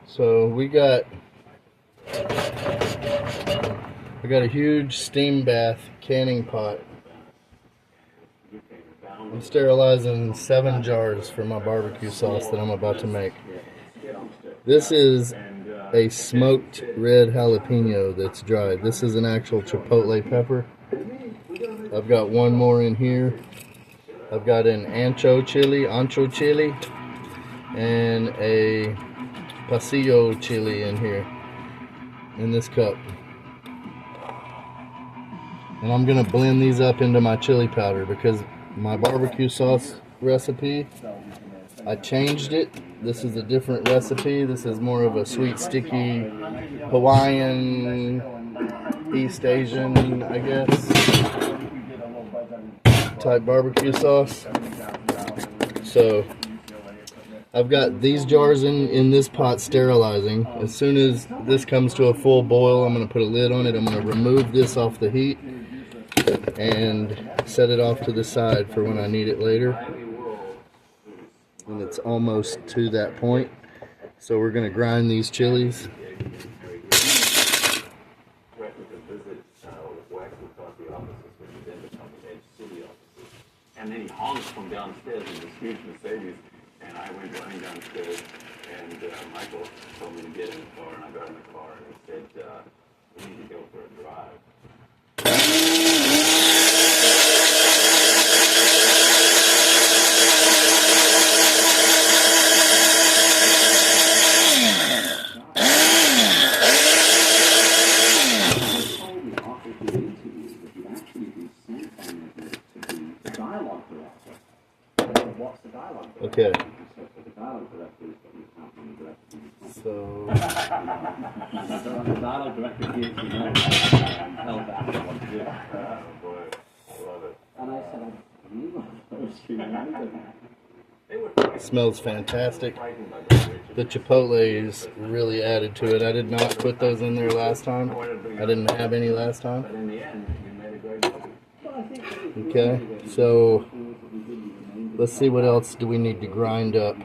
So we got a huge steam bath canning pot. I'm sterilizing 7 jars for my barbecue sauce that I'm about to make. This is a smoked red jalapeno that's dried. This is an actual chipotle pepper. I've got one more in here. I've got an ancho chili, and a pasillo chili in here, in this cup. And I'm gonna blend these up into my chili powder because my barbecue sauce recipe, I changed it. This is a different recipe. This is more of a sweet, sticky, Hawaiian, East Asian, I guess, type barbecue sauce. So I've got these jars in this pot sterilizing. As soon as this comes to a full boil, I'm going to put a lid on it. I'm going to remove this off the heat and set it off to the side for when I need it later. And it's almost to that point. So we're going to grind these chilies. And then he honked from downstairs in this huge Mercedes, and I went running downstairs, and Michael told me to get in the car, and I got in the car, and he said, we need to go for a drive. Okay. So it smells fantastic. The chipotle is really added to it. I did not put those in there last time. I didn't have any last time. Okay, so let's see what else do we need to grind up.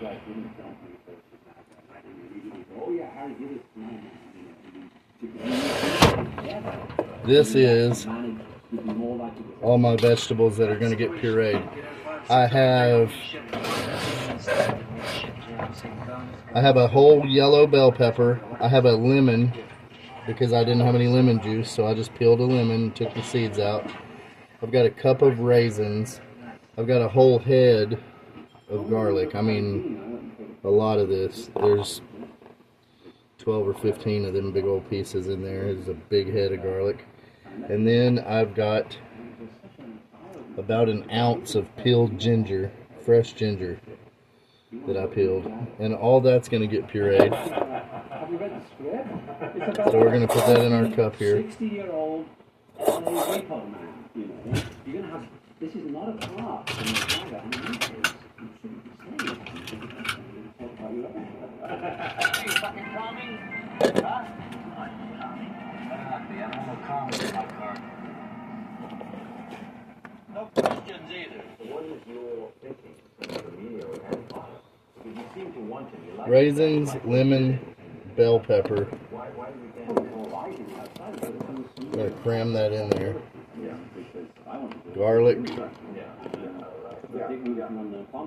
This is all my vegetables that are going to get pureed. I have a whole yellow bell pepper. I have a lemon because I didn't have any lemon juice, so I just peeled a lemon, took the seeds out. I've got a cup of raisins. I've got a whole head of garlic. I mean, a lot of this. There's 12 or 15 of them big old pieces in there. There's a big head of garlic. And then I've got about an ounce of peeled ginger, fresh ginger that I peeled. And all that's going to get pureed. So we're going to put that in our cup here. 60-year-old this is not a car. No questions either. What is your thinking? You seem to want to. Raisins, lemon, bell pepper. I'm going to cram that in there. Garlic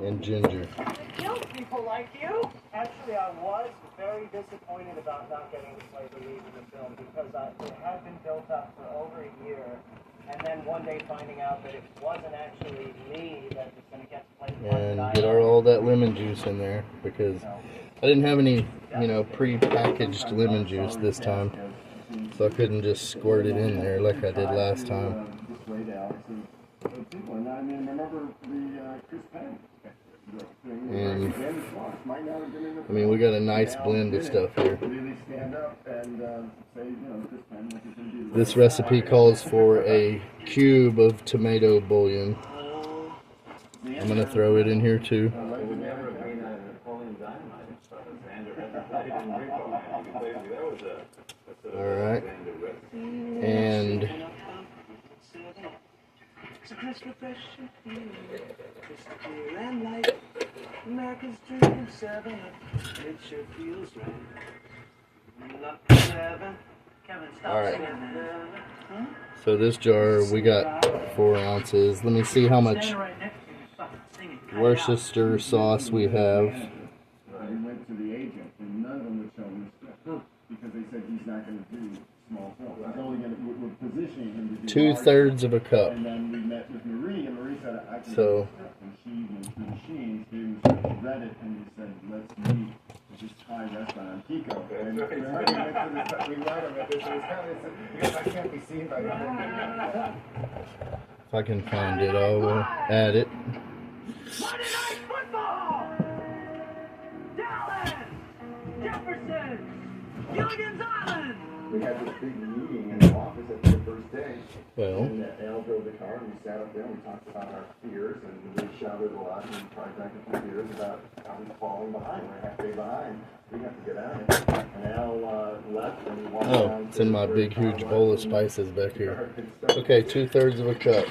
and ginger. Young people like you. Actually, I was very disappointed about not getting to play the lead in the film because it had been built up for over a year, and then one day finding out that it wasn't actually me that was going to get to play the part. And get all that lemon juice in there because I didn't have any, pre-packaged lemon juice this time, so I couldn't just squirt it in there like I did last time. And I mean, we got a nice blend of stuff here. This recipe calls for a cube of tomato bouillon. I'm going to throw it in here too. Alright. And Alright. So this jar, we got 4 ounces. Let me see how much Worcester sauce we have. We went to the agent, and none of them would show respect because they said he's not going to do small films. He's only going to. We're positioning him to do 2/3 of a cup. And then we met with Marie, and Marie said, "I can." So. And she went through the machines, read it, and he said, "Let's meet at this Thai restaurant on Pico." And we met him at this. It was kind of because I can't be seen by everyone. If I can find it, I will add it. Monday Night Football! Dallas! Jefferson! Gilligan's Island! We had this big meeting in the office at the first day. Well, And Al drove the car, and we sat up there, and we talked about our fears, and we shouted a lot, and we tried back a few fears about how we're falling behind. We're halfway behind. We have to get out of it. And Al left, and we walked down. oh, it's in my big, huge bowl of spices back here. Okay, 2/3 of a cup.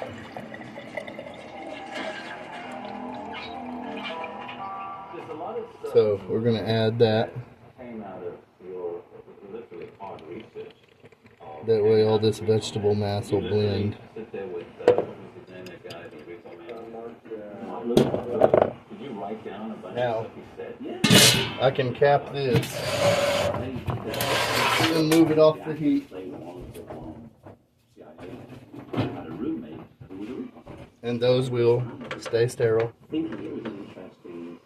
So we're gonna add that. Came out of your literally hard research. That way, all this vegetable mass will blend. Sit there with what was his name, that guy, the retail man. Did you write down a bunch Now. of stuff he said? Yeah. I can cap this and move it off the heat, and those will stay sterile. Thinking it was an interesting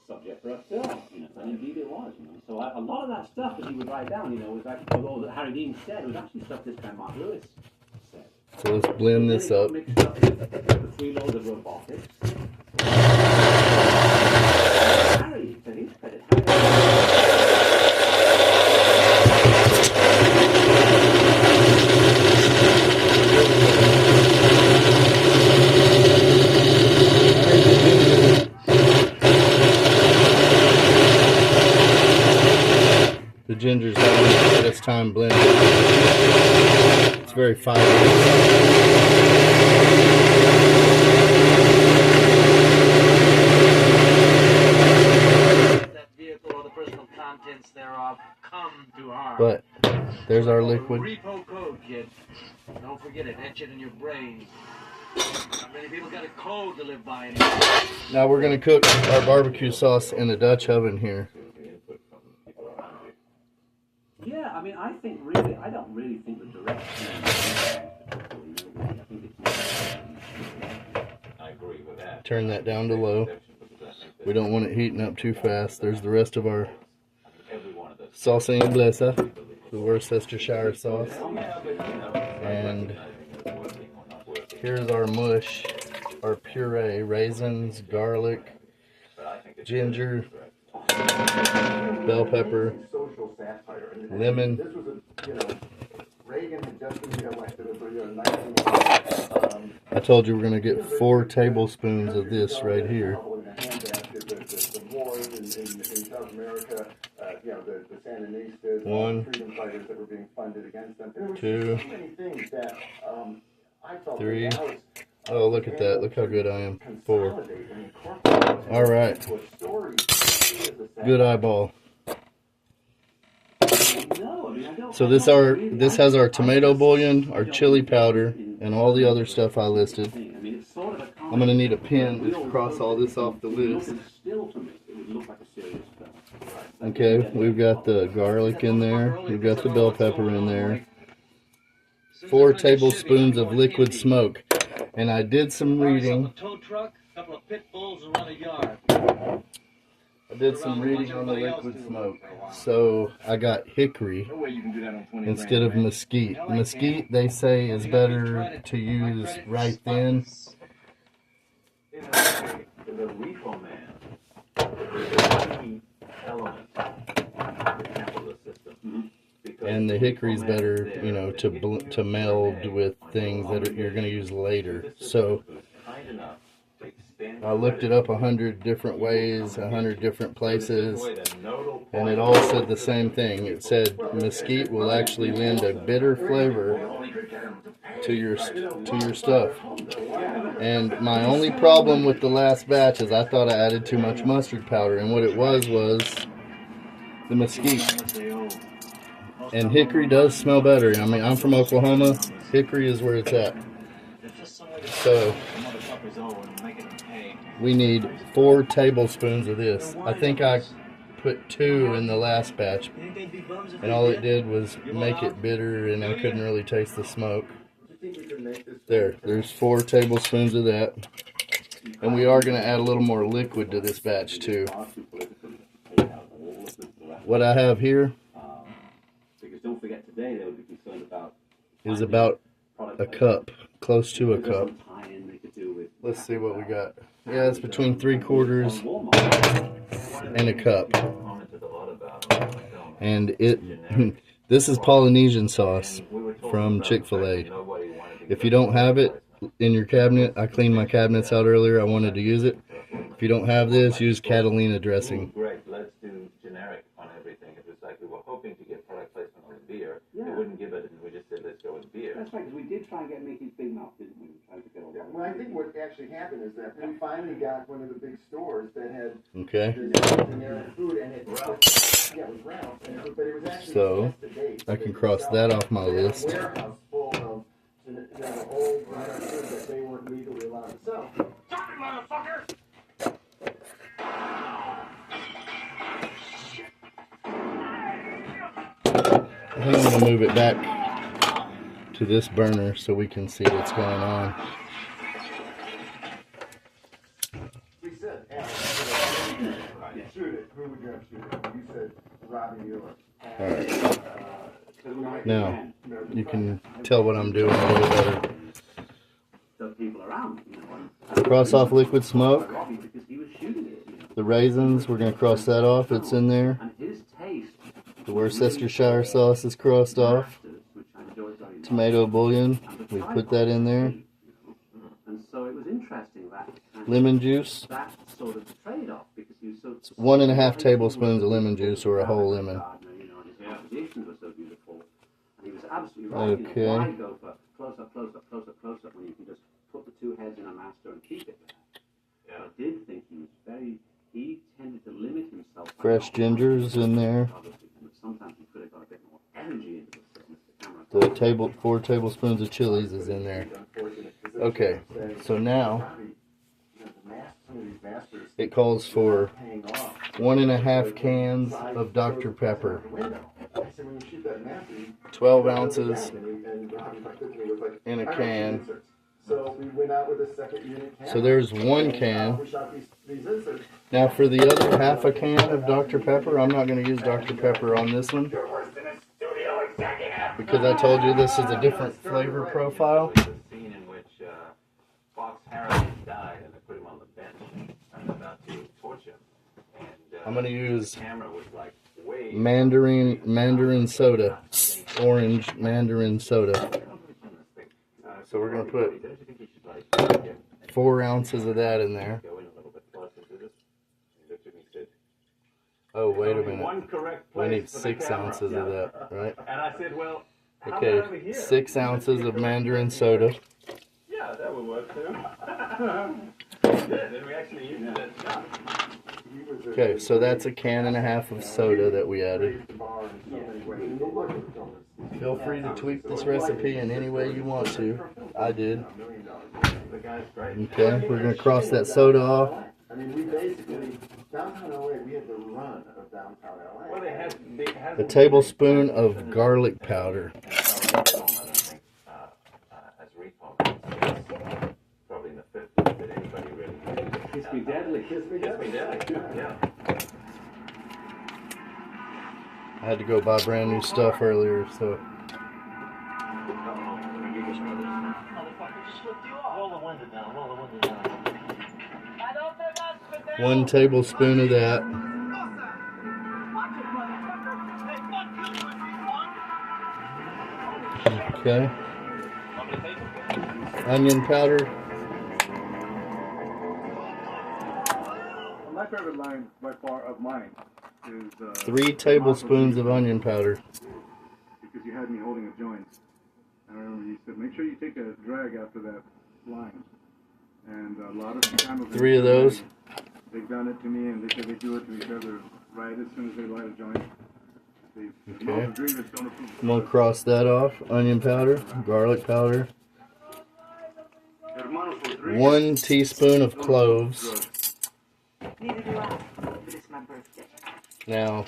subject for a film, and indeed it was, So a lot of that stuff that he would write down, was actually, although that Harry Dean said, was actually stuff this guy Mark Lewis said. So let's blend this up. Mixed up with the 3 loads of robotics. Harry, to his credit, The ginger's having its time blending. It's very fibrous. That vehicle or the personal contents thereof come to harm. But there's our liquid. Repo code, kid. Don't forget it. Etch it in your brain. Not many people got a code to live by anymore. Now we're gonna cook our barbecue sauce in a Dutch oven here. yeah, I mean, I don't really think the direction. I agree with that. Turn that down to low. We don't want it heating up too fast. There's the rest of our salsa inglesa, the Worcestershire sauce. And here's our mush, our puree, raisins, garlic, ginger, bell pepper, lemon. This was Reagan had just been elected as I told you we're going to get 4 tablespoons of this right here. The wars in South America, the Sandinistas, One, freedom fighters that were being funded against them. And there were 2, so many things that I felt 3. that was Oh, look at that. Look how good I am. 4. consolidate and incorporate All right. into a story. Good eyeball. No, I mean, I don't. So this has our tomato bouillon, our chili powder, and all the other stuff I listed. I mean, it's sort of a I'm going to need a pen to cross all this off the list. still to me, it would look like a serious film. Okay, we've got the garlic in there. We've got the bell pepper in there. 4 tablespoons of liquid smoke. And I did some reading. Tow truck, couple of pit bulls around a yard. I did some reading on the liquid smoke. So I got hickory instead of mesquite. Mesquite, they say, is better to use right then. The repo man, the key element of the capitalist system. And the hickory's better, to meld with things that you're going to use later. So I looked it up 100 different ways, 100 different places, and it all said the same thing. It said mesquite will actually lend a bitter flavor to your stuff. And my only problem with the last batch is I thought I added too much mustard powder, and what it was the mesquite. And hickory does smell better. I mean, I'm from Oklahoma. Hickory is where it's at. So we need 4 tablespoons of this. I think I put 2 in the last batch, and all it did was make it bitter, and I couldn't really taste the smoke. There's 4 tablespoons of that. And we are going to add a little more liquid to this batch too. What I have here is about a cup, close to a cup. Let's see what we got. Yeah, it's between 3/4 and a cup. And this is Polynesian sauce from Chick-fil-A. If you don't have it in your cabinet, I cleaned my cabinets out earlier. I wanted to use it. If you don't have this, use Catalina dressing. Great, let's do generic on everything. It was like we were hoping to get product placement on the beer. They wouldn't give it, and we just said, let's go with beer. That's right, because we did try and make it big mouth, didn't we? We tried to get all that. Well, I think what actually happened is that we finally got one of the big stores that had Okay. generic food, and it was round, but it was actually So just the date. I can cross that off my list. Warehouse full of old generic food that they weren't legally allowed to sell. Sorry, motherfucker! I think I'm going to move it back to this burner so we can see what's going on. We said, shoot it. Who would you have shoot it? You said Robbie Mueller. Alright. Now, you can tell what I'm doing a little better. Cross off liquid smoke. The raisins, we're going to cross that off. It's in there. The Worcestershire sauce is crossed off. Tomato bouillon, we put that in there. Lemon juice. It's 1.5 tablespoons of lemon juice, or a whole lemon. Okay. Fresh ginger's in there. The 4 tablespoons of chilies is in there. Okay, so now it calls for 1.5 cans of Dr. Pepper, 12 ounces in a can. So there's 1 can. Now for the other half a can of Dr. Pepper, I'm not going to use Dr. Pepper on this one, because I told you this is a different flavor profile. The scene in which Fox Harrison died, and they put him on the bench and about to torch him. And I'm going to use camera was like way mandarin soda, orange mandarin soda. So we're going to put 4 ounces of that in there. Oh, wait a minute. We need 6 ounces of that, right? And I said, well, okay, 6 ounces of mandarin soda. Yeah, that would work too. Then we actually used it. Okay, so that's a 1.5 cans of soda that we added. Feel free to tweak this recipe in any way you want to. I did. Okay, we're going to cross that soda off. I mean, we basically, downtown LA, we had the run of downtown LA. Well, A tablespoon of garlic powder. Probably in the 50s, but anybody really. Kiss me deadly. Kiss me deadly. Yeah. I had to go buy brand new stuff earlier, so. Roll the window down, roll the window down. 1 tablespoon of that. Okay. Onion powder. My favorite line by far of mine is 3 tablespoons of onion powder. because you had me holding a joint. I remember you said, make sure you take a drag after that line. And a lot of time 3 of those. They've done it to me, and they say they do it to each other right as soon as they light a joint. Okay. I'm gonna cross that off. Onion powder, garlic powder, 1 teaspoon of cloves. Neither do I, but it's my birthday. Now,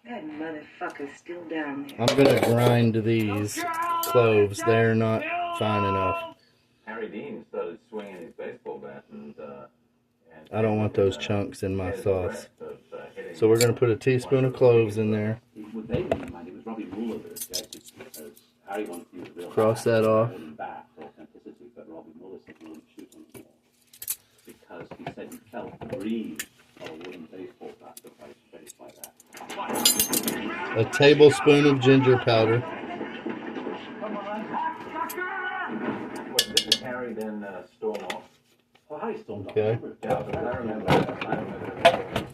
That motherfucker's still down there. I'm gonna grind these cloves. They're not fine enough. Harry Dean started swinging his baseball bat, and I don't want those chunks in my sauce. So we're gonna put a teaspoon of cloves in there. With David in mind, it was Robbie Mueller that suggested, because Harry wanted to use real Cross that off. back for authenticity, but Robbie Mueller said he wanted to shoot on the wall. Because he said he felt the breeze of a wooden baseball bat that was shaped like that. A tablespoon of ginger powder. Did Harry then storm off? Well, Harry stormed off. Okay. Yeah, but I remember his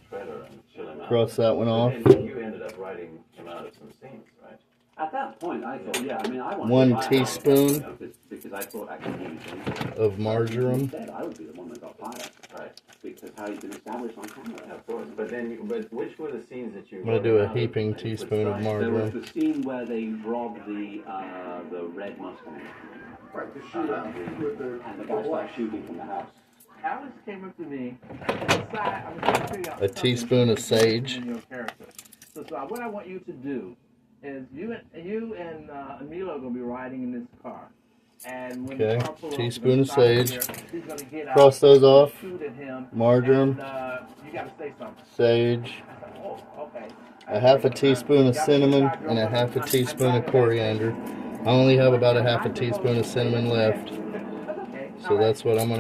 trailer and chilling out. Cross that one off. And you ended up writing him out of some scenes, right? At that point, I thought, yeah, I mean, I wanted 1 to buy teaspoon it, because I thought actually of marjoram. instead I would be the one that got fired, Right. because Harry's been established on camera. Of course. But then, but which were the scenes that you? I'm gonna do a heaping teaspoon of There was marjoram. the scene where they robbed the red Mustang, Right, the shootout with and the guy started shooting from the house. Alex came up to me and decided I was going to figure out A teaspoon of sage. in your character. So what I want you to do is you and Emilio are going to be riding in this car. And when Okay, the car pulls up, teaspoon you're of gonna stop sage. here, he's gonna get out, Cross those off. shoot at him, Marjoram. and, you got to say something. Sage. I said, oh, okay. A half a teaspoon of cinnamon and a half a teaspoon of coriander. I only have about a half a teaspoon of cinnamon left. So that's what I'm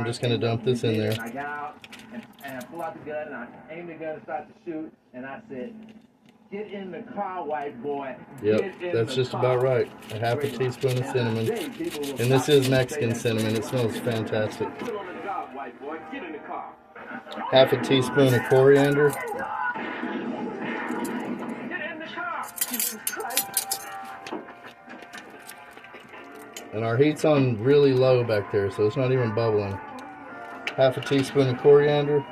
just gonna dump this in there. I got out and I pulled out the gun and I aimed the gun and started to shoot and I said, "Get in the car, white boy." Yep, that's just about right. A half a teaspoon of cinnamon. And this is Mexican cinnamon. It smells fantastic. Get on the car, white boy. Get in the car. Half a teaspoon of coriander. Get in the car. Jesus Christ. And our heat's on really low back there, so it's not even bubbling. Half a teaspoon of coriander.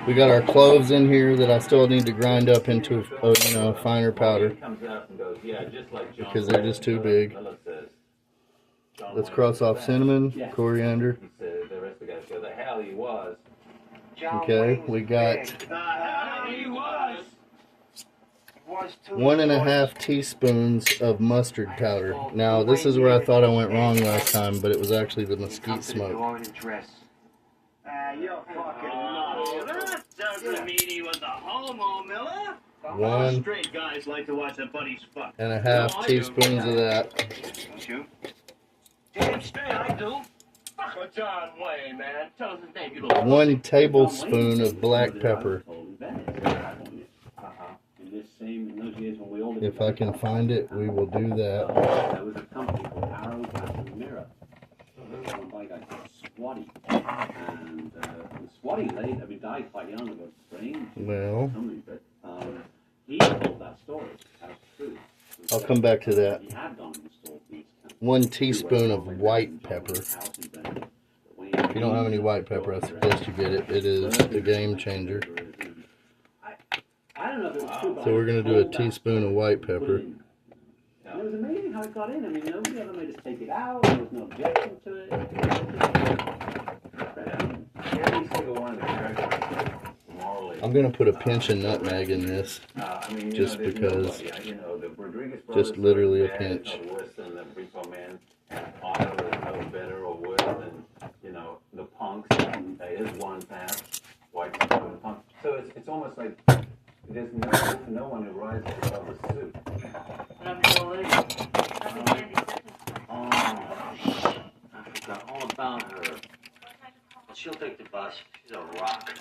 We got our cloves in here that I still need to grind up into a finer powder because they're just too big. Let's cross off cinnamon, coriander. Okay, we got 1.5 teaspoons of mustard powder. Now, this is where I thought I went wrong last time, but it was actually the mesquite smoke. You're fucking nuts. That doesn't mean he was a homo, Miller. 1 Straight guys like to watch their buddies fuck. and a half No, I teaspoons do. of that. Don't you? Damn straight I do. Fuck with John Wayne, man. Tell us his name, you little... 1 tablespoon of black pepper. If I can find it, we will do that. There was a company called Arrow Glass and Mirror. Run by a guy called Squatty. And Squatty died quite young of a brain. Well, But he told that story as truth. I'll come back to that. He had gone and installed these 1 teaspoon of white pepper. If you don't have any white pepper, I suggest you get it. It is a game changer. I don't know if it was true, but So we're going to do a teaspoon of white pepper. And it was amazing how it got in. I mean, nobody ever made us take it out. There was no objection to it. Every single one of the characters morally. I'm going to put a pinch of nutmeg in this, just because, just literally a pinch. Worse than the repo man, and Otto is no better or worse than, the punks. There is one path, white people and punks. So it's almost like there's no one who rises above the suit. I forgot all about her. She'll take the bus. She's a rock.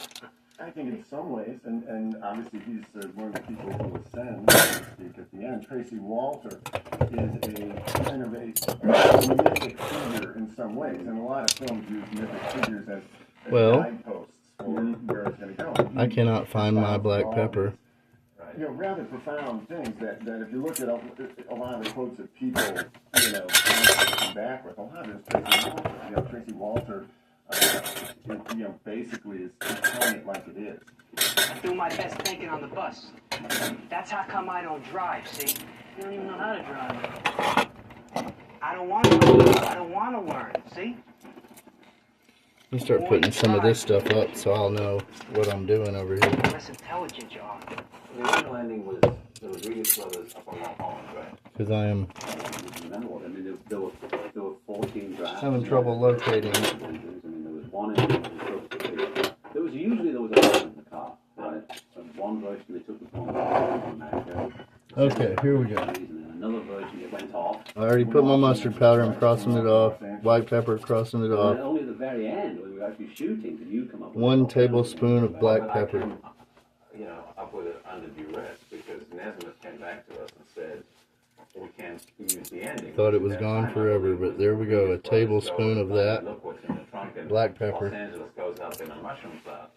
I think in some ways, and obviously he's one of the people who ascends, so to speak, at the end. Tracy Walter is a kind of a mythic figure in some ways, and a lot of films use mythic figures as guideposts for where it's going to go. I cannot find my black pepper. Rather profound things that if you look at a lot of the quotes that people, come back with, a lot of it is Tracy Walter. Tracy Walter you know, basically is telling it like it is. I do my best thinking on the bus. That's how come I don't drive, see? You don't even know how to drive. I don't want to. I don't want to learn, see? Let me start putting some of this stuff up so I'll know what I'm doing over here. The less intelligent you are. The original ending was there was Regis Brothers up on Long Island, right? Because I am Remember what? I mean, there were 14 drafts. having trouble locating. I mean, there was one in. There was a lot in the car, right? And one version they took the phone from America. Okay, here we go. And then another version that went off. I already put my mustard powder. I'm crossing it off. White pepper, crossing it And off. only at the very end, when we were actually shooting, did you come up with 1 tablespoon of black But I pepper. came, you know, up with it under duress because Nesmith came back to us and said, we can't use the ending. Thought it was gone forever, but there we go. A tablespoon of that. Look what's in the trunk, and Black pepper. Los Angeles goes up in a mushroom cloud,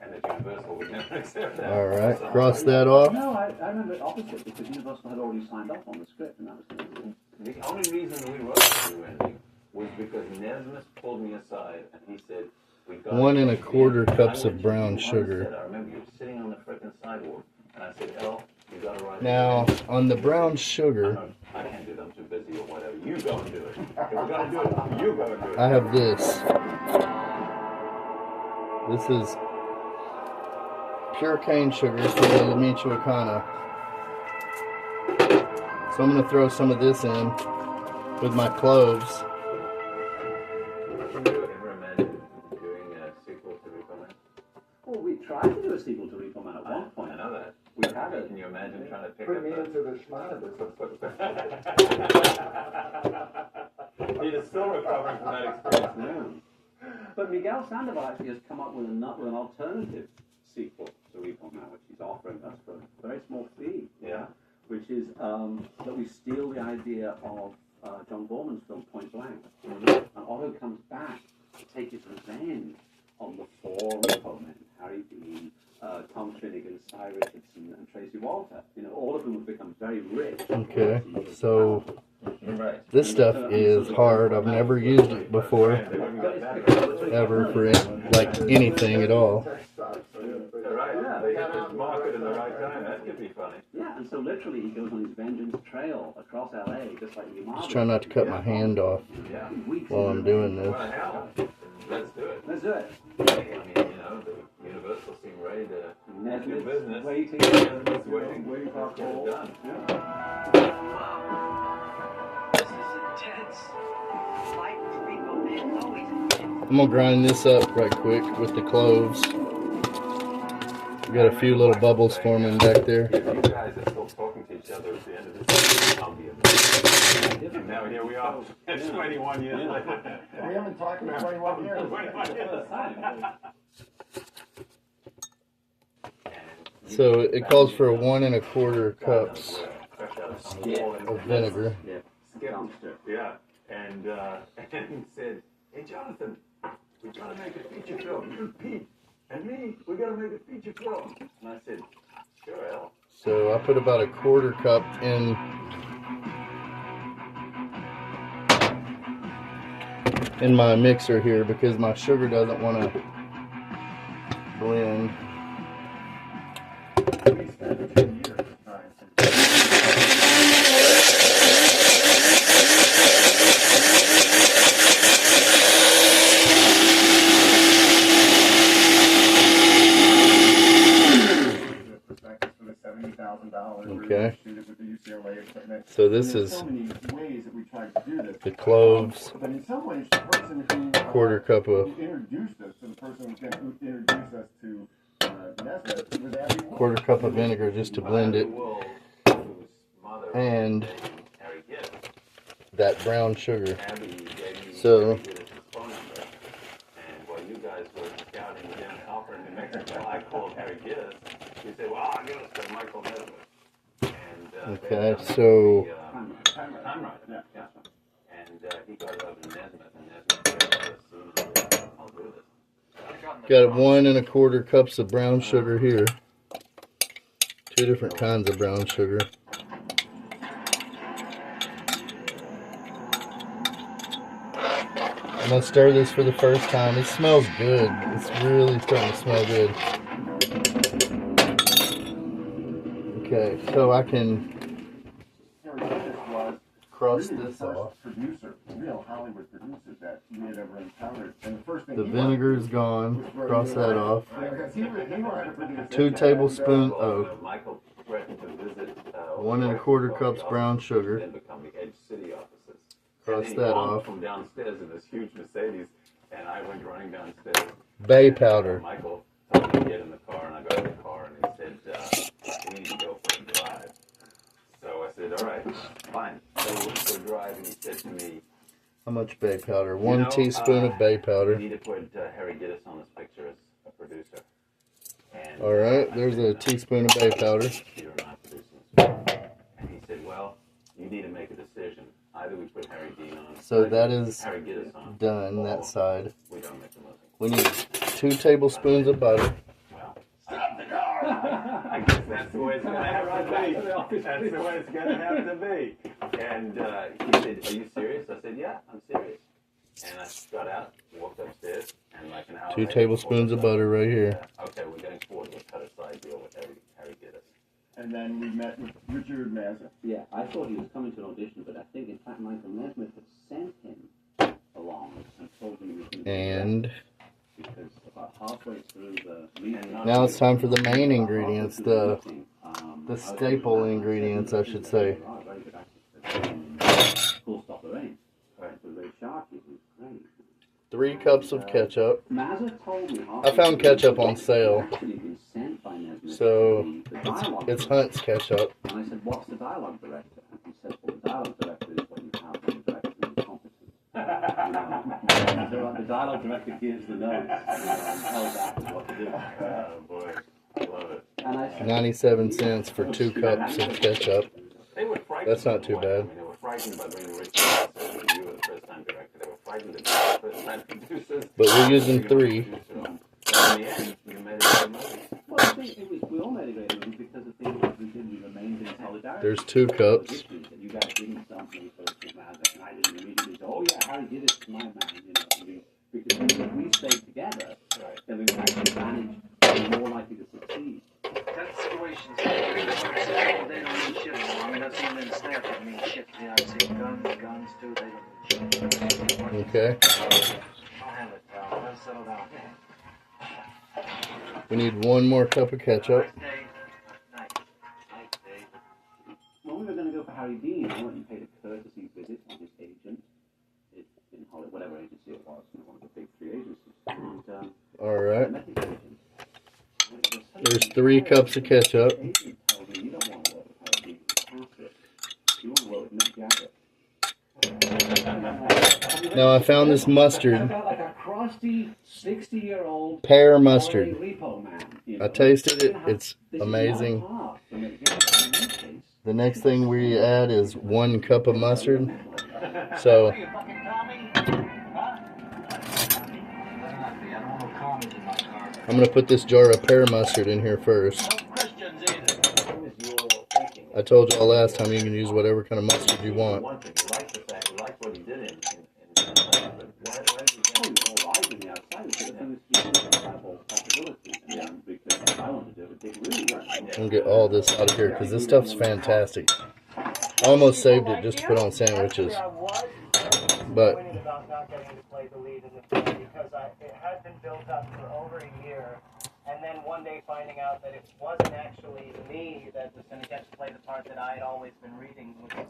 and that Universal would never accept that. All right, So- cross that off. No, I remember it opposite because Universal had already signed off on the script, and that was the The only reason we wrote the new ending was because Nesmith pulled me aside and he said, we got 1 it.1/4 And I cups went of to brown you sugar. said, I remember you sitting on the frickin' sidewalk, and I said, El, you gotta write Now, it. on the brown sugar, I can't do it, I'm too busy or whatever. You go and do it. If we're gonna do it, you go and do it. I have this. This is pure cane sugar from the Michoacana. So I'm going to throw some of this in with my cloves. Can you ever imagine doing a sequel to Recommend? Well, we tried to do a sequel to Repo Man at one point. I know that. We had it. Can you imagine trying to pick Put up me the... into the schmata business. He is still recovering from that experience now. Yeah. But Miguel Sandoval actually has come up with an alternative sequel to Repo Man, which he's offering us for a very small fee. Yeah. Which is that we steal the idea of John Borman's film Point Blank. Mm-hmm. And Otto comes back to take his revenge on the 4 Repo Men, Harry Dean, Tom Finnegan, Cy Richardson, and Tracy Walter. You know, all of whom have become very rich. Okay, so Right. this stuff is hard. I've never used it before, ever, for like anything at all. Right. Yeah. They hit the market in the right time. That could be funny. Yeah, and so literally he goes on his vengeance trail across LA, just like Lee Marvin. Just trying not to cut my hand off Yeah. while I'm doing this. Well, hell, let's do it. Let's do it. I mean, you know, the Universal seemed ready to do Nesmith's business. waiting. Nesmith's waiting. Waiting for our Get it call. done. This is intense. Life with Repo Man is always intense. I'm gonna grind this up right quick with the cloves. We got a few little bubbles forming back there. If you guys are still talking to each other at the end of this season, I'll be amazed. And now here we are, 21 years later. We haven't talked in 21 years. 21 years. So it calls for 1 1/4 cups of vinegar. Yeah, and said, hey Jonathan, we're trying to make a feature film. You, Pete, and me, we got to make a feature film. And I said, sure, Al. So I put about 1/4 cup in my mixer here because my sugar doesn't want to blend. We spent 2 years trying to. Perspective for the $70,000. Okay. Shoot it with the UCLA equipment. So this There's is so many ways that we tried to do this. the cloves, But in some ways, the person who 1/4 cup of who introduced us to the person who introduced us to Nesmith was Abby Wolf. 1/4 cup of vinegar just to blend it, and Harry Gibb. that brown sugar. Abby gave me So his phone number. And while you guys were scouting down Alfred in New Mexico, I called Harry Gibb. He said, well, I'll give it to Michael Nesmith. And, okay, so Time right. Yeah. And he got it over to Nesmith, and Nesmith said, I'll do this. got 1 1/4 cups of brown sugar here. 2 different kinds of brown sugar. I'm gonna stir this for the first time. It smells good. It's really starting to smell good. Okay, so I can cross this off. Producer, real Hollywood producer that we had ever encountered. And the first thing The vinegar is gone. Cross that off. 2 tablespoons of 1 1/4 cups brown sugar. Cross that off. From downstairs in this huge Mercedes, and I went running downstairs. Bay powder. Michael told me to get in the car, and I got in the car, and he said, "We need to go for a drive." So I said, "All right, fine." So we went for a drive, and he said to me, How much bay powder? 1 teaspoon of bay powder. "We need to put Harry Gittes on this picture as a producer." And, All right, there's a teaspoon of bay powder. You're not producing this. And he said, "Well, you need to make a decision. Either we put Harry Dean on, So that is Harry Gittes on, done, that side. we don't make the movie." We need 2 tablespoons of butter. Well, stop the car! I guess that's the way it's going to have to be. That's the way it's going to have to be. And he said, "Are you serious?" I said, "Yeah, I'm serious." And I got out, walked upstairs, and like an hour 2 later, tablespoons of butter right here. Okay, we're getting forward. We'll cut a side deal with Harry Gittes. And then we met with Richard Mazza. Yeah, I thought he was coming to an audition, but I think in fact Michael Nesmith had sent him along and told him he was going to And because about halfway through the meeting. now it's time for the main ingredients, the staple ingredients, I should say. Full stop the rain. Right, so very sharp. It was great. 3 cups of ketchup. Mazza told me I found ketchup on sale, actually been sent by Nesmith so the dialogue it's director. Hunt's ketchup. And I said, "What's the dialogue director?" And he said, "Well, the dialogue director is what you have when the director is incompetent." So the dialogue director gives the notes and tells actors what to do. Oh boy, I love it. And I said, 97 cents for 2 cups of ketchup. They were frightened. That's not too bad. I mean, they were frightened by bringing Richard Gittes. You were the first-time director. They were frightened to be the first-time producers. But we're using 3. In the end, you made a great movie. well, I think we all made a great movie because the thing was we remained in solidarity. There's 2 cups. You guys didn't dump me for Mazza, and I didn't immediately go, "Oh yeah, Harry did it to my man," because if we stayed together, then we would actually manage to be more likely to succeed. That situation's all they don't mean shit anymore. I mean, I've seen them snap that mean shit. Yeah, I've seen guns too, they don't mean shit. Okay. I'll handle it, pal. Let's settle down. We need 1 more cup of ketchup. Nice day. Nice day. When we were going to go for Harry Dean, I went and paid a courtesy visit on his agent in Hollywood, whatever agency it was, one of the big 3 agencies. And All I right. met his agent. There's 3 cups of ketchup. The agent told me, "You don't want to work with Harry Dean, pass it. You want to work with Mick Jagger." Now I found this mustard. I've got like a crusty 60-year-old Pear mustard. repo man. I tasted it. It's amazing. The next thing we add is 1 cup of mustard. So I'm going to put this jar of pear mustard in here first. I told y'all last time you can use whatever kind of mustard you want. One thing, we like the fact, we like what he did in but why did you I'm going to get all this out of here because this stuff's fantastic. I almost saved it just to put on sandwiches. But about not getting to play the lead in the film because it had been built up for over a year, and then one day finding out that it wasn't actually me that was going to get to play the part that I had always been reading was,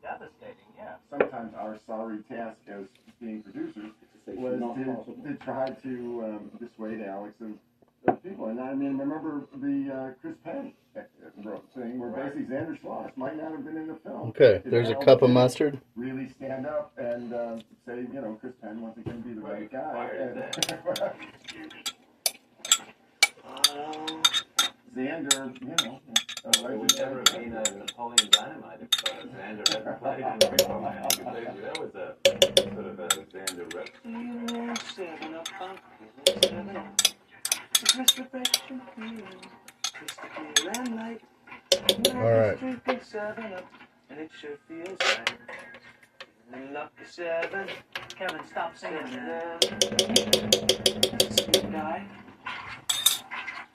devastating. Yeah. Sometimes our sorry task as being producers was to try to dissuade Alex of people. And I mean, remember the Chris Penn thing where basically Xander Schloss might not have been in the film. okay, there's a cup of mustard. Really stand up and say, Chris Penn wants to be the right guy. Xander, It would never have been a Napoleon Dynamite if Xander hadn't played in Repo Man. That was a sort of a Xander rep. All right. Lucky 7. Kevin, stop singing, man. Stupid guy.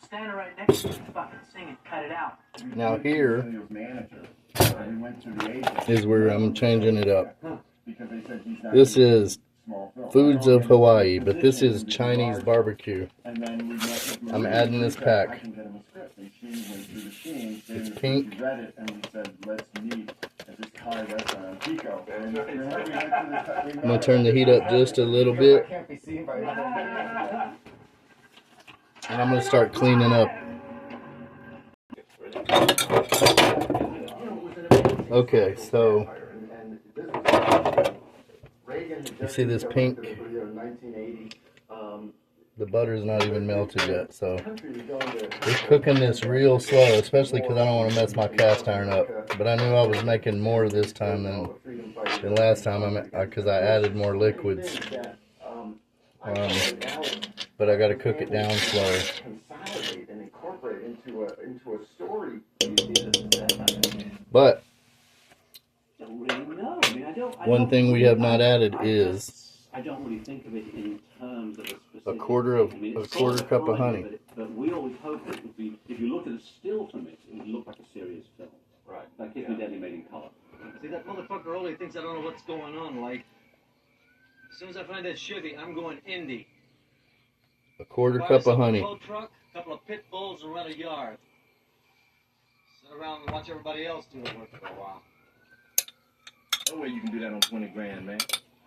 Standing right next to you, fucking singing. Cut it out. Now here is where I'm changing it up. This is Foods of Hawaii, but this is Chinese barbecue. I'm adding this pack. It's pink. I'm going to turn the heat up just a little bit. And I'm going to start cleaning up. Okay, so you see this pink? The butter's not even melted yet, so we're cooking this real slow, especially because I don't want to mess my cast iron up. But I knew I was making more this time than last time because I added more liquids. But I got to cook it down slow. But one thing we have not added is I don't really think of it in terms of a quarter cup of honey. But we always hope it would be, if you look at a still from it, it would look like a serious film. Right. Like Kiss Me Deadly made in color. See, that motherfucker only thinks I don't know what's going on, like. As soon as I find that Chevy, I'm going indie. A quarter cup of honey. Tow truck, a couple of pit bulls, and rent a yard. Sit around and watch everybody else do the work for a while. No way you can do that on 20 grand, man.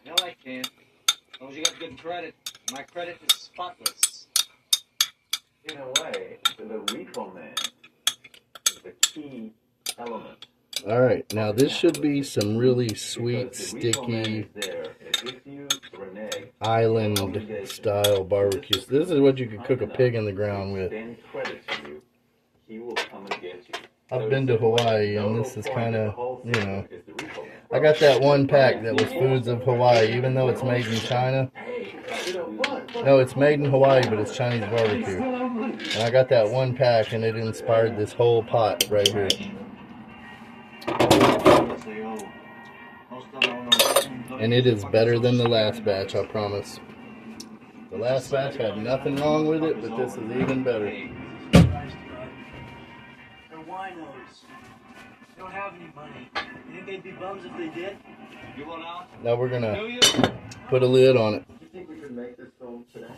Hell, I can. As long as you got good credit. My credit is spotless. In a way, the repo man is the key element. Alright, now this should be some really sweet, sticky island style barbecue. This is what you could cook a pig in the ground with. I've been to Hawaii and this is kind of, you know, I got that one pack that was Foods of Hawaii, even though it's made in China. No, it's made in Hawaii, but it's Chinese barbecue. And I got that one pack and it inspired this whole pot right here. And it is better than the last batch, I promise. The last batch had nothing wrong with it, but this is even better. They're winos. They don't have any money. You think they'd be bums if they did? You want out? Now we're going to put a lid on it. Do you think we could make this film today?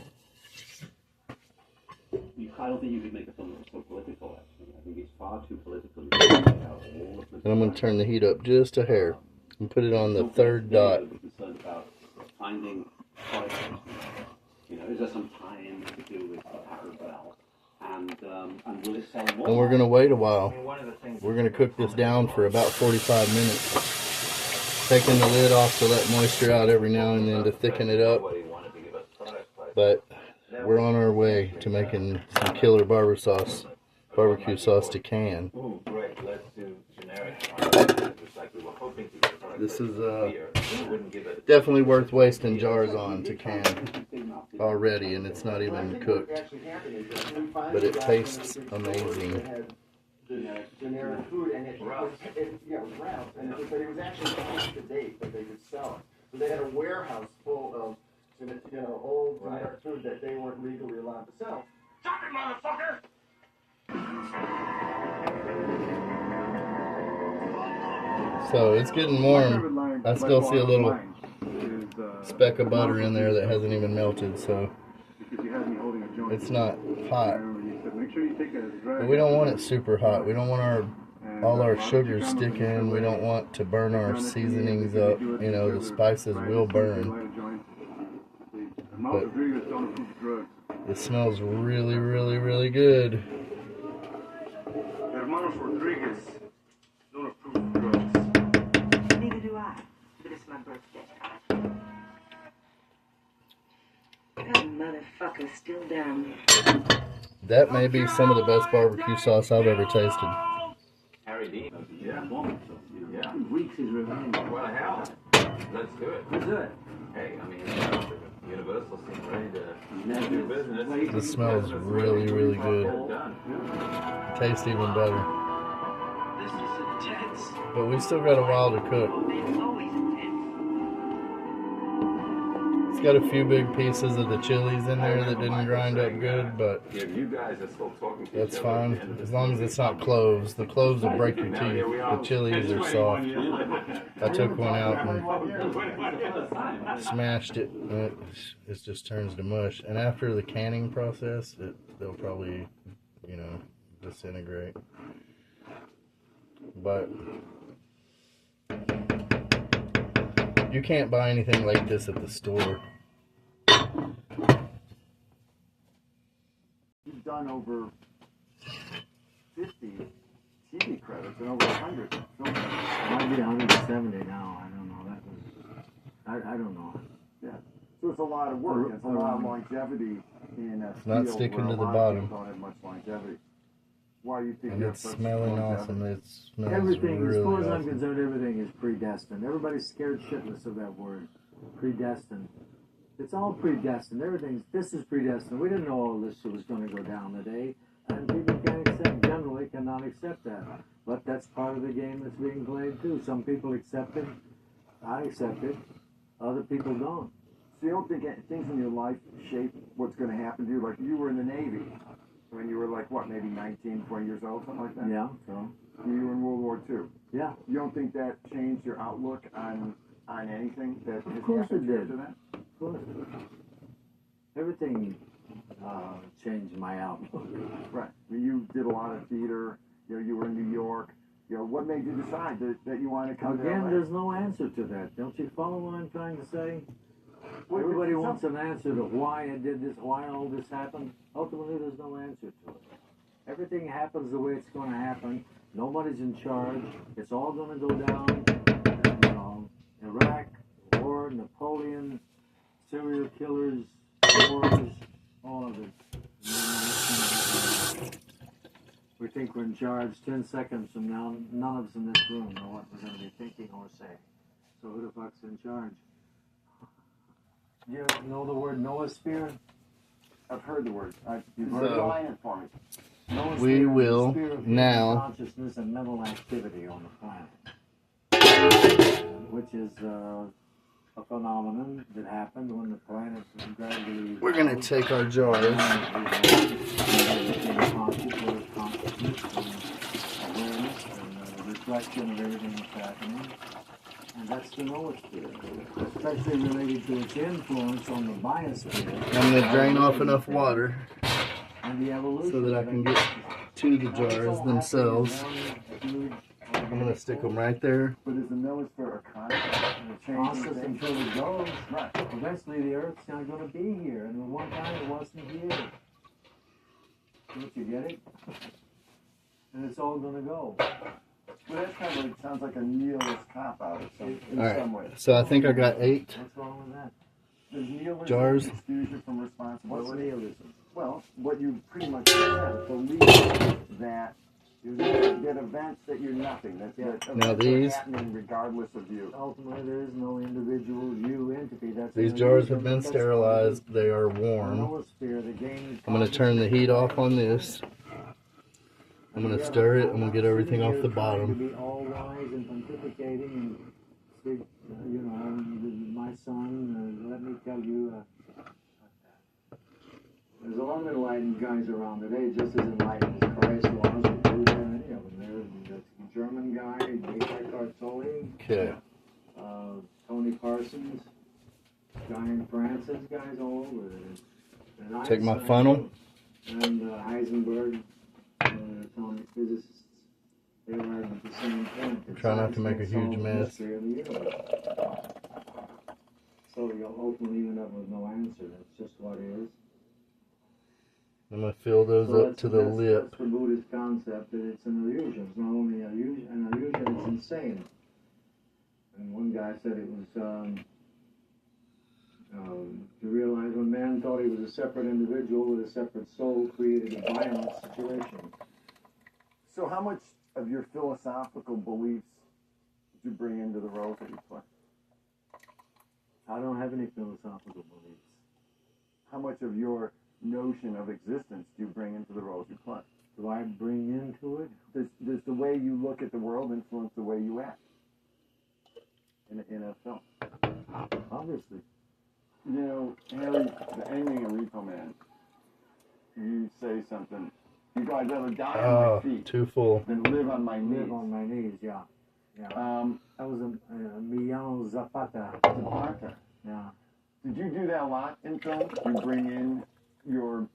I don't think you could make a film that's so political, actually. I think it's far too political. And I'm going to turn the heat up just a hair and put it on the third dot. About finding products. You know, is there some tie-in to do with Taco Bell? And will it sell more? And we're going to wait a while. We're going to cook this down for about 45 minutes. Taking the lid off to let moisture out every now and then to thicken it up. But we're on our way to making some killer barbecue sauce to can. This is definitely worth wasting jars on to can already, and it's not even cooked. But it tastes amazing. Generic food, and it was round, but it was actually past the date that they could sell it. So they had a warehouse full of old generic food that they weren't legally allowed to sell. Stop it, motherfucker! So it's getting warm. I still see a little speck of butter in there that hasn't even melted, so it's not hot. But we don't want it super hot. We don't want all our sugars sticking. We don't want to burn our seasonings up. You know, the spices will burn. But it smells really, really, really good. Hermanos Rodriguez don't approve of drugs. Neither do I, but it's my birthday. That motherfucker's still down there. That may be some of the best barbecue sauce I've ever tasted. Harry Dean. Yeah. Yeah. Weeks is revenge. Well, hell, let's do it. Let's do it. Hey, I mean, Universal seems ready to do business. This smells really, really good. It tastes even better. This is intense. But we still got a while to cook. It's always intense. got a few big pieces of the chilies in there that didn't grind up good, but If you guys are still talking to that's each other at fine. the end of As this long as it's not cloves. The cloves will break your teeth. The chilies are soft. I took one out and smashed it, and it just turns to mush. And after the canning process, they'll probably, you know, disintegrate. But you can't buy anything like this at the store. You've done over 50 TV credits and over 100 film credits. Might be 170 now. I don't know. That was. I don't know. Yeah. So it's a lot of work. It's a lot of longevity in a Not field sticking where to the a lot bottom. of people don't have much longevity. Why do you think And you it's have such smelling longevity? awesome. It smells Everything, really as far as I'm awesome. concerned, everything is predestined. Everybody's scared shitless of that word. Predestined. It's all predestined. This is predestined. We didn't know all this shit was going to go down today. And people generally cannot accept that. But that's part of the game that's being played too. Some people accept it. I accept it. Other people don't. So you don't think things in your life shape what's going to happen to you? Like you were in the Navy when you were like, what, maybe 19, 20 years old, something like that? Yeah, so. You were in World War II. Yeah. You don't think that changed your outlook on anything that has Of course it happened did. after that? Of course. Everything changed my outlook. Right. I mean, you did a lot of theater. You know, you were in New York. You know, what made you decide that you wanted to come to Again, LA? there's no answer to that. Don't you follow what I'm trying to say? Everybody wants an answer to why I did this, why all this happened. Ultimately, there's no answer to it. Everything happens the way it's going to happen. Nobody's in charge. It's all going to go down. You know, Iraq, war, Napoleon, serial killers, wars, all of it. We think we're in charge. 10 seconds from now, none of us in this room know what we're going to be thinking or saying. So who the fuck's in charge? You know the word noosphere? I've heard the word. You've So- heard it for me. Noosphere We is the will sphere of human now- consciousness and mental activity on the planet, which is a phenomenon that happened when the planet gradually. We're going to take our jars. Reflection of everything that's happening, and that's the noosphere, especially related to its influence on the biosphere. I'm going to drain off enough water and the evolution so that I can get to the jars themselves. I'm going to stick them right there. But is the noosphere a Process until it goes. Right. Eventually, the Earth's not going to be here, and at one time it wasn't here. Don't you get it? And it's all going to go. Well, that kind of sounds like a nihilist cop-out in some way. Alright, so I think I got 8 What's wrong with that? Does nihilism jars. excuse you from responsibility? What's nihilism? Well, what you pretty much said, believe that events that you're nothing, that Now events these- are happening regardless of you. Ultimately, there is no individual you entity. That's These an jars illusion. have been That's sterilized. They are the warm. noosphere, the game. I'm going to turn the heat off on this. I'm going to stir it. I'm going to get everything off the To bottom. be all wise and pontificating and speak, you know, my son, let me tell you, there's a lot of enlightened guys around today, just as enlightened as Christ was, or Buddha, and any of them. There's the German guy, Eckhart Tolle, Okay. Tony Parsons, Guy in Francis, guys all over. And Take my Einstein funnel. And Heisenberg, atomic physicists, they were at the same point. Try not to make a huge mess. So you'll ultimately end up with no answer. That's just what it is. I'm going to fill those So up to the lip. That's the Buddhist concept that it's an illusion. It's not only an illusion, it's insane. And one guy said it was to realize when man thought he was a separate individual with a separate soul, created a violent situation. So how much of your philosophical beliefs did you bring into the roles that you play? I don't have any philosophical beliefs. How much of your notion of existence do you bring into the roles you play? Do I bring into it? Does the way you look at the world influence the way you act in a film? Obviously. You know, Harry, the ending of Repo Man, you say something. You go, I'd rather die on my feet too full. than live on my knees. Live on my knees, yeah. Yeah. That was a Emiliano Zapata. Zapata. Yeah. Did you do that a lot in film? You bring in your,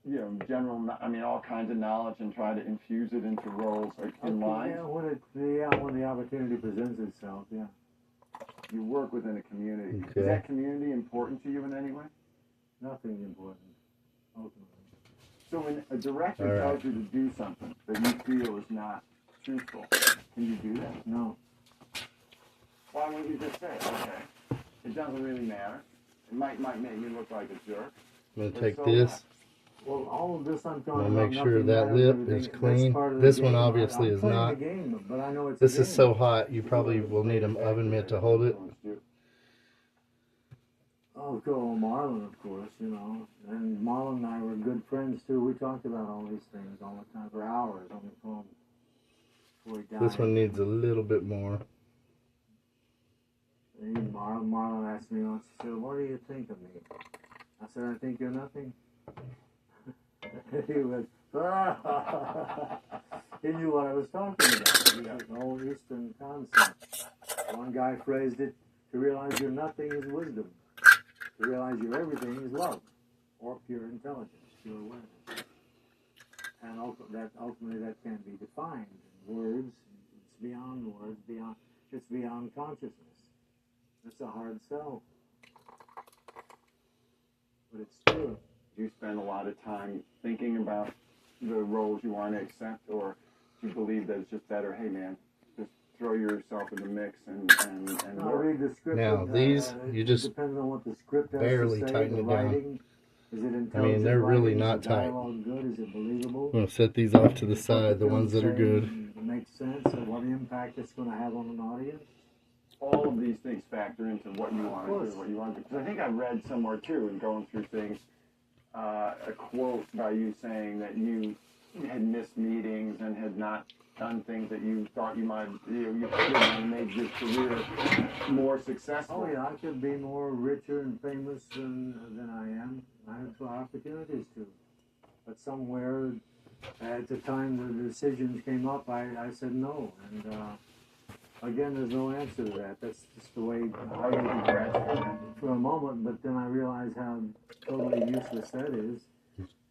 you know, general, I mean, all kinds of knowledge and try to infuse it into roles like in lines? Yeah, when the opportunity presents itself, yeah. You work within a community. Okay. Is that community important to you in any way? Nothing important, ultimately. So when a director tells you to do something that you feel is not truthful, can you do that? No. Why wouldn't you just say, okay, it doesn't really matter. It might make me look like a jerk. I'm going to take this. Well, all of this I'm talking I'll about. make sure that lip is clean. This one obviously is not. But I know it's this is so hot, you probably will need an oven mitt to hold it. Oh, go Marlon, of course, you know. And Marlon and I were good friends, too. We talked about all these things all the time for hours on the phone before he died. This one needs a little bit more. And Marlon asked me once, he said, what do you think of me? I said, I think you're nothing. He was, he knew what I was talking about. It was an old Eastern concept. One guy phrased it, to realize you're nothing is wisdom. To realize you're everything is love, or pure intelligence, pure awareness. And ultimately that can't be defined in words. It's beyond words, it's beyond consciousness. It's a hard sell. But it's true. Do you spend a lot of time thinking about the roles you want to accept, or do you believe that it's just better, hey man, just throw yourself in the mix and I read the script. Now these, you just depends on what the script has barely to say, tighten the it down. writing. Is it intelligent? I mean, they're really writing? not Is the tight. dialogue good? Is it believable? I'm going to set these off to the side, the ones that are good. Makes sense of what impact it's going to have on an audience. All of these things factor into what you want to do, what you want to do. Because I think I read somewhere too, in going through things, a quote by you saying that you had missed meetings and had not done things that you thought you might, you could have made your career more successful. Oh yeah, I could be more richer and famous than I am. I had opportunities to. But somewhere at the time the decisions came up, I said no. And again, there's no answer to that. That's just the way I regret for a moment, but then I realized how totally useless that is.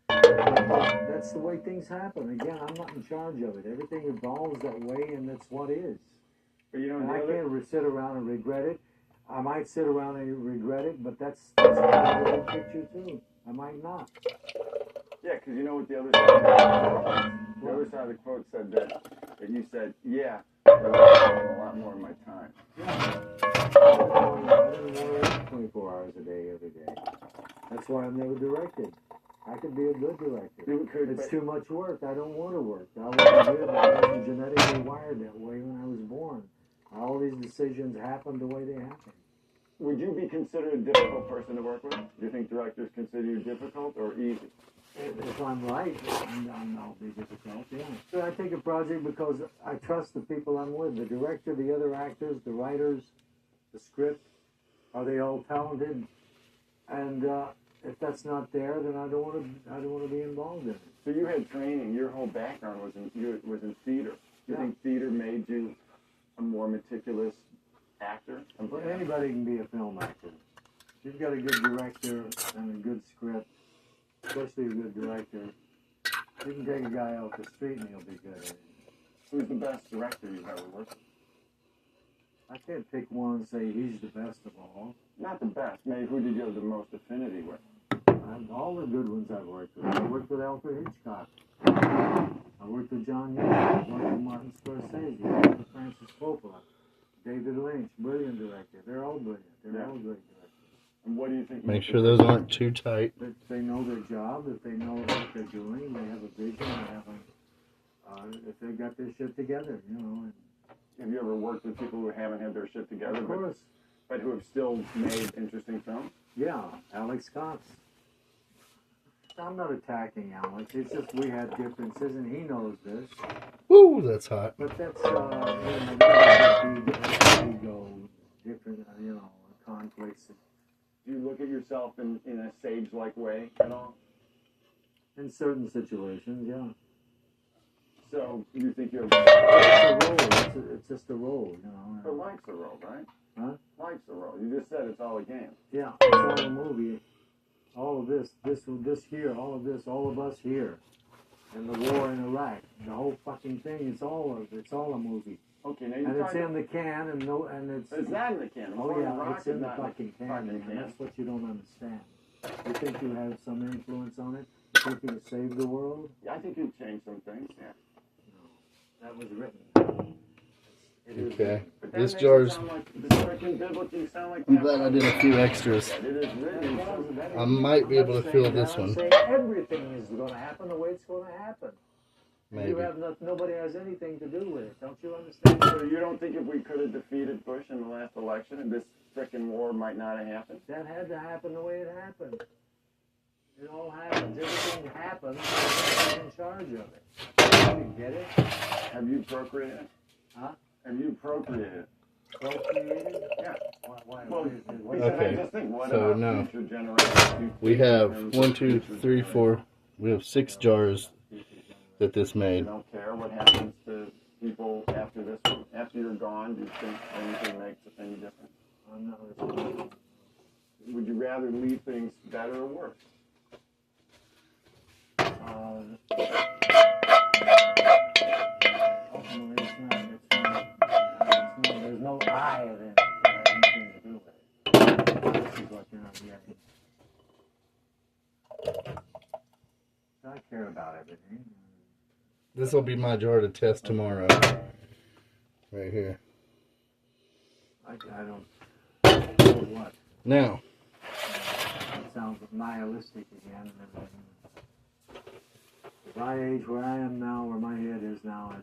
That's the way things happen. Again, I'm not in charge of it. Everything evolves that way, and that's what is. But you know, and I can't sit around and regret it. I might sit around and regret it, but that's part of the big picture too. I might not. Yeah, because you know what the other side of the quote said that you said, yeah, but I spend a lot more of my time. Yeah. I didn't work 24 hours a day every day. That's why I've never directed. I could be a good director. It's too much work. I don't want to work. I wasn't genetically wired that way when I was born. All these decisions happened the way they happened. Would you be considered a difficult person to work with? Do you think directors consider you difficult or easy? If I'm right, I'll be difficult, yeah. So I take a project because I trust the people I'm with. The director, the other actors, the writers, the script. Are they all talented? And if that's not there, then I don't want to be involved in it. So you had training. Your whole background was in theater. Do you think theater made you a more meticulous actor? Well, anybody can be a film actor. If you've got a good director and a good script, especially a good director, you can take a guy off the street and he'll be good at it. Who's the best director you've ever worked with? I can't pick one and say he's the best of all. Not the best. Maybe who did you have the most affinity with? All the good ones I've worked with. I worked with Alfred Hitchcock. I worked with John Hughes. I worked with Martin Scorsese. I worked with Francis Coppola. David Lynch, brilliant director. They're all brilliant. They're all great directors. And what do you think? Make sure those aren't too tight. That they know their job, that they know what they're doing, they have a vision, they have if they've got their shit together, you know. And have you ever worked with people who haven't had their shit together? Of course. But who have still made interesting films? Yeah, Alex Cox. I'm not attacking Alex. It's just we had differences, and he knows this. Woo, that's hot. But that's ego, different, conflicts. Do you look at yourself in a sage-like way at all? In certain situations, yeah. So you think you're... It's a role. It's just a role, you know. But life's a role, right? Huh? Life's a role. You just said it's all a game. Yeah, it's all a movie. All of this here, all of this, all of us here. And the war in Iraq, the whole fucking thing, it's all a movie. Okay, now and it's in the can, and it's... It's not in the can. Oh yeah, it's in the fucking can, man. That's what you don't understand. You think you have some influence on it? You think you can save the world? Yeah, I think you've changed some things, yeah. No, that was written. Okay, this jar's... I'm glad I did a few extras. I might be able to fill this one. Everything is going to happen the way it's going to happen. Maybe. You have nobody has anything to do with it. Don't you understand? So you don't think if we could have defeated Bush in the last election, and this frickin' war might not have happened? That had to happen the way it happened. It all happens. Everything happens. You're in charge of it. You get it? Have you procreated? Huh? Have you procreated? Procreated? Yeah. Why? Well, Okay, so now we have 1, 2, 3, 4. We have 6 jars that this made. You don't care what happens to people after this one? After you're gone, do you think anything makes it any different? I'm not listening. Would you rather leave things better or worse? Ultimately, there's no I in it. That has anything to do with it. This is what you're not getting. I care about everything. This will be my jar to test tomorrow. Right here. I don't know what. Now. It sounds nihilistic again. At my age, where I am now, where my head is now,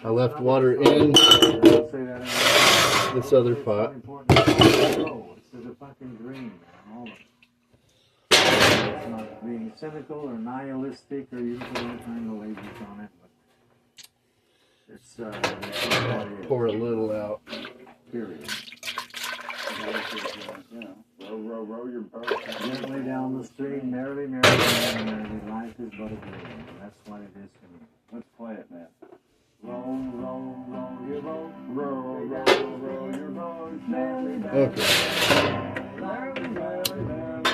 I left water in this other pot. It's a fucking dream, man. All of it. It's not being cynical or nihilistic or you put any kind of labels on it, but it's pour a little out. Period. Row your boat. Gently down the stream, merrily, merrily, merrily, merrily, life is but a dream. That's what it is to me. Let's play it, man. Roll, roll, roll your boat. Row, row, row your boat. Merrily, merrily, Okay. merrily, merrily, merrily,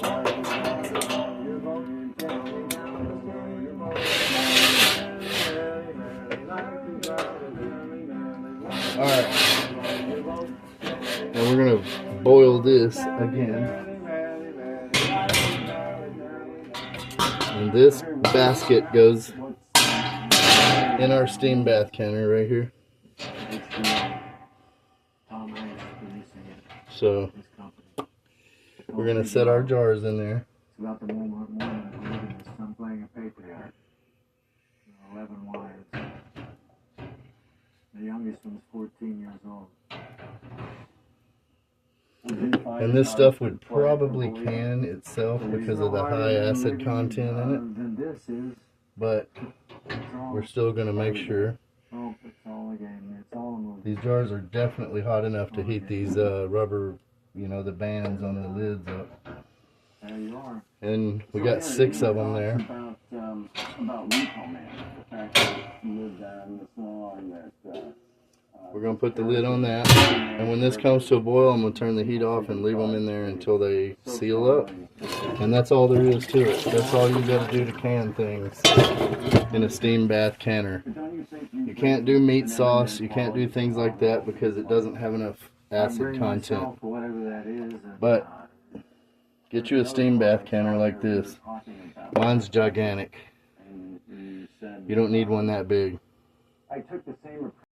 row your boat. Gently down the stream, your boat. Merrily, merrily, life is but a merrily, merrily, Alright. Now we're going to boil this again. And this basket goes in our steam bath canner right here. So we're going to set our jars in there. It's about the moment I'm playing a patriarch. 11 wives. The youngest one's 14 years old. And this stuff would probably can itself because of the high acid content in it. But we're still going to make sure. These jars are definitely hot enough to heat these rubber, you know, the bands on the lids up. There you are. And we got 6 of them there. About Rico, man. The fact that you live down this long that... We're going to put the lid on that, and when this comes to a boil, I'm going to turn the heat off and leave them in there until they seal up. And that's all there is to it. That's all you got to do to can things in a steam bath canner. You can't do meat sauce, you can't do things like that because it doesn't have enough acid content. But get you a steam bath canner like this. Mine's gigantic. You don't need one that big.